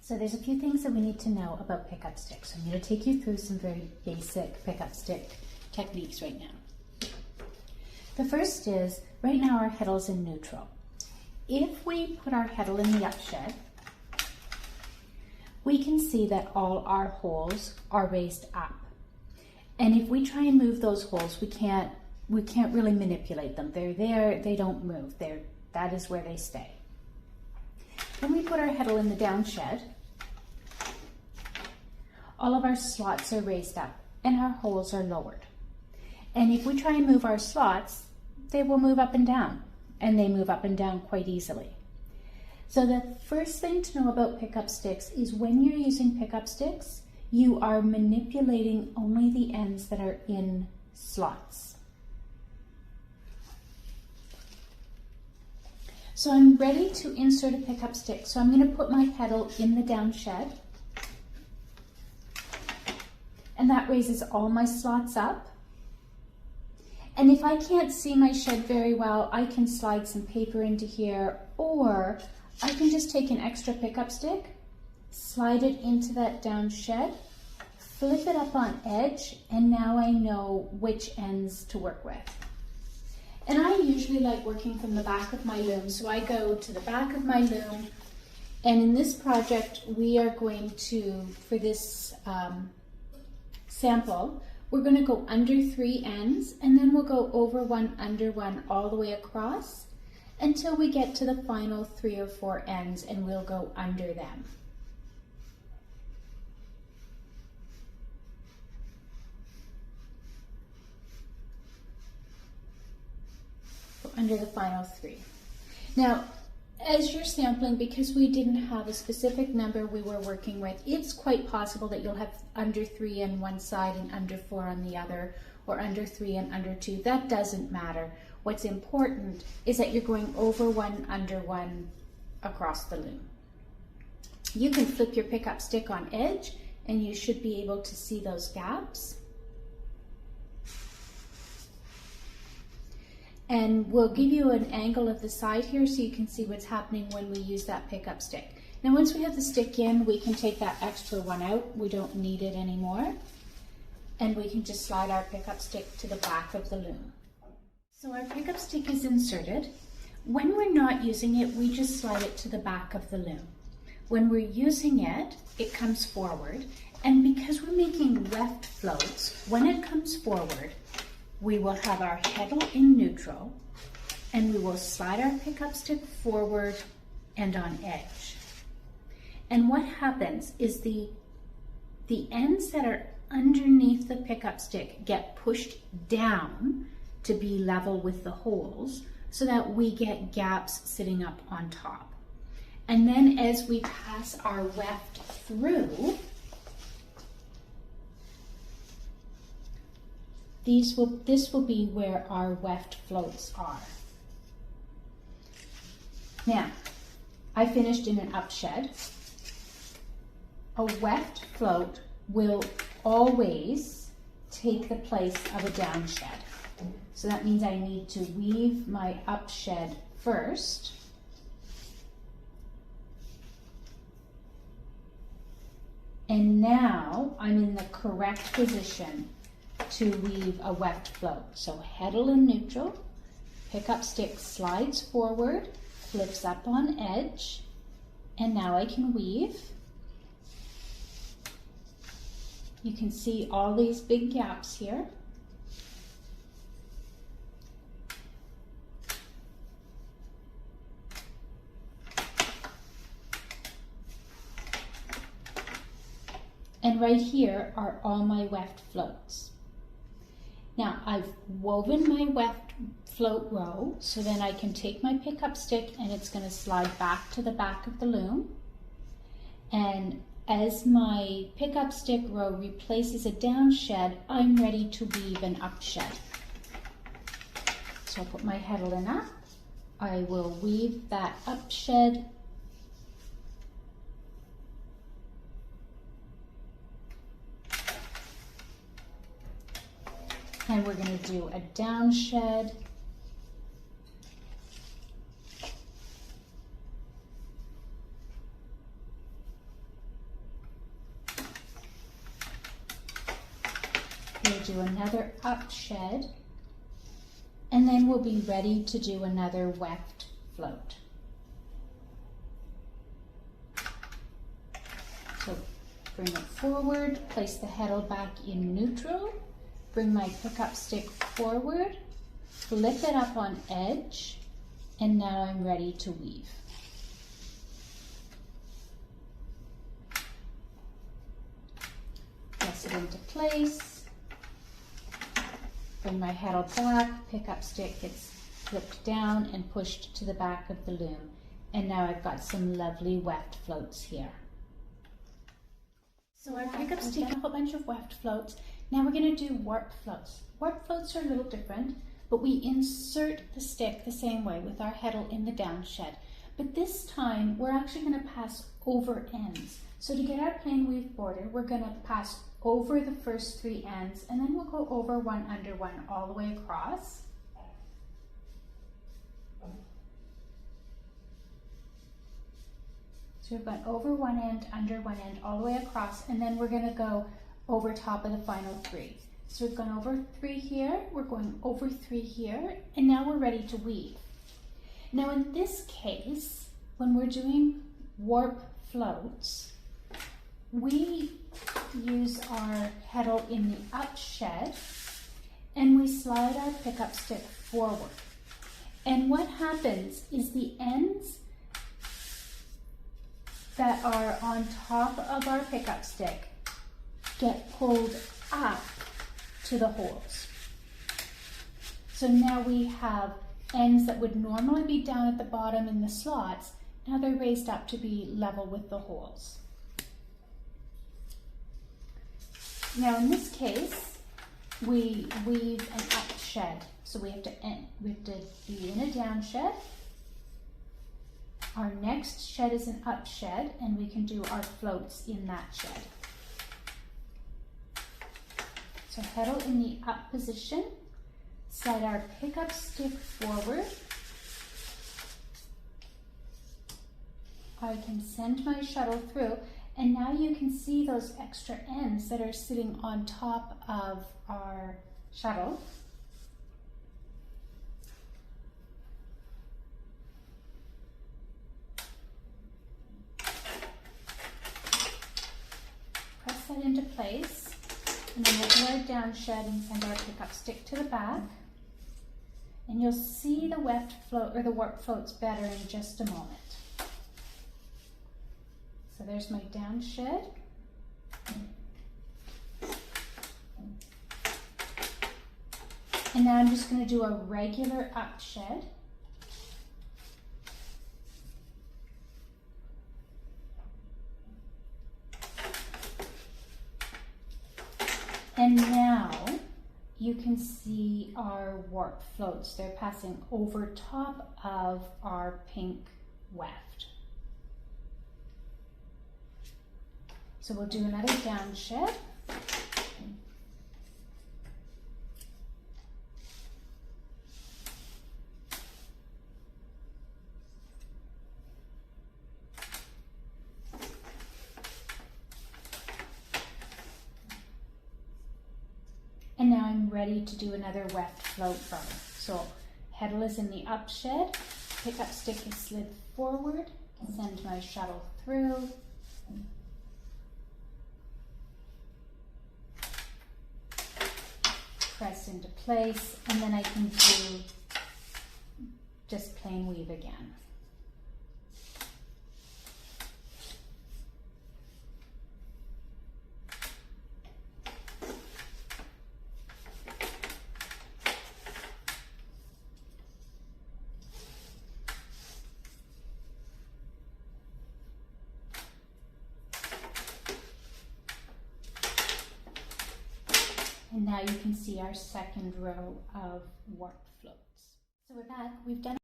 So there's a few things that we need to know about pickup sticks. I'm going to take you through some very basic pickup stick techniques right now. The first is, right now our heddle's in neutral. If we put our heddle in the upshed, we can see that all our holes are raised up. And if we try and move those holes, we can't really manipulate them. They're there, they don't move. That is where they stay. When we put our heddle in the downshed, all of our slots are raised up and our holes are lowered. And if we try and move our slots, they will move up and down, and they move up and down quite easily. So the first thing to know about pickup sticks is when you're using pickup sticks, you are manipulating only the ends that are in slots. So I'm ready to insert a pickup stick. So I'm going to put my heddle in the downshed, and that raises all my slots up. And if I can't see my shed very well, I can slide some paper into here, or I can just take an extra pickup stick, slide it into that downshed, flip it up on edge, and now I know which ends to work with. And I usually like working from the back of my loom, so I go to the back of my loom, and in this project we are going to, for this sample, we're going to go under 3 ends, and then we'll go over 1, under 1, all the way across until we get to the final 3 or 4 ends, and we'll go under them. Go under the final 3. Now, as you're sampling, because we didn't have a specific number we were working with, it's quite possible that you'll have under 3 on one side and under 4 on the other, or under 3 and under 2. That doesn't matter. What's important is that you're going over 1, under 1 across the loom. You can flip your pickup stick on edge and you should be able to see those gaps. And we'll give you an angle of the side here so you can see what's happening when we use that pickup stick. Now once we have the stick in, we can take that extra one out. We don't need it anymore. And we can just slide our pickup stick to the back of the loom. So our pickup stick is inserted. When we're not using it, we just slide it to the back of the loom. When we're using it, it comes forward. And because we're making weft floats, when it comes forward, we will have our heddle in neutral, and we will slide our pickup stick forward and on edge. And what happens is the ends that are underneath the pickup stick get pushed down to be level with the holes so that we get gaps sitting up on top. And then as we pass our weft through, this will be where our weft floats are. Now, I finished in an upshed. A weft float will always take the place of a downshed. So that means I need to weave my upshed first. And now I'm in the correct position to weave a weft float. So heddle in neutral, pickup stick slides forward, flips up on edge, and now I can weave. You can see all these big gaps here. And right here are all my weft floats. Now I've woven my weft float row, so then I can take my pickup stick and it's going to slide back to the back of the loom. And as my pickup stick row replaces a downshed, I'm ready to weave an upshed. So I'll put my heddle in up. I will weave that upshed. And we're going to do a downshed. We'll do another up shed, and then we'll be ready to do another weft float. So bring it forward, place the heddle back in neutral, bring my pickup stick forward, flip it up on edge, and now I'm ready to weave. Press it into place, bring my heddle back, pickup stick gets flipped down and pushed to the back of the loom. And now I've got some lovely weft floats here. So our pickup stick, a whole bunch of weft floats. Now we're going to do warp floats. Warp floats are a little different, but we insert the stick the same way with our heddle in the down shed. But this time we're actually going to pass over ends. So to get our plain weave border, we're going to pass over the first 3 ends, and then we'll go over one, under one, all the way across. So we've got over one end, under one end, all the way across, and then we're going to go over top of the final 3. So we've gone over 3 here, we're going over 3 here, and now we're ready to weave. Now in this case, when we're doing warp floats, we use our heddle in the up shed, and we slide our pickup stick forward. And what happens is the ends that are on top of our pickup stick get pulled up to the holes. So now we have ends that would normally be down at the bottom in the slots, now they're raised up to be level with the holes. Now in this case, we weave an up shed. So we have to be in a down shed. Our next shed is an up shed, and we can do our floats in that shed. So heddle in the up position, slide our pickup stick forward. I can send my shuttle through, and now you can see those extra ends that are sitting on top of our shuttle. Press that into place, and then we'll do our down shed and send our pickup stick to the back. And you'll see the weft float or the warp floats better in just a moment. So there's my down shed. And now I'm just going to do a regular up shed. And now you can see our warp floats. They're passing over top of our pink weft. So we'll do another down shed. And now I'm ready to do another weft float from it. So heddle is in the up shed, pickup stick is slid forward, send my shuttle through. Press into place, and then I can do just plain weave again. And now you can see our second row of warp floats. So we're back. We've done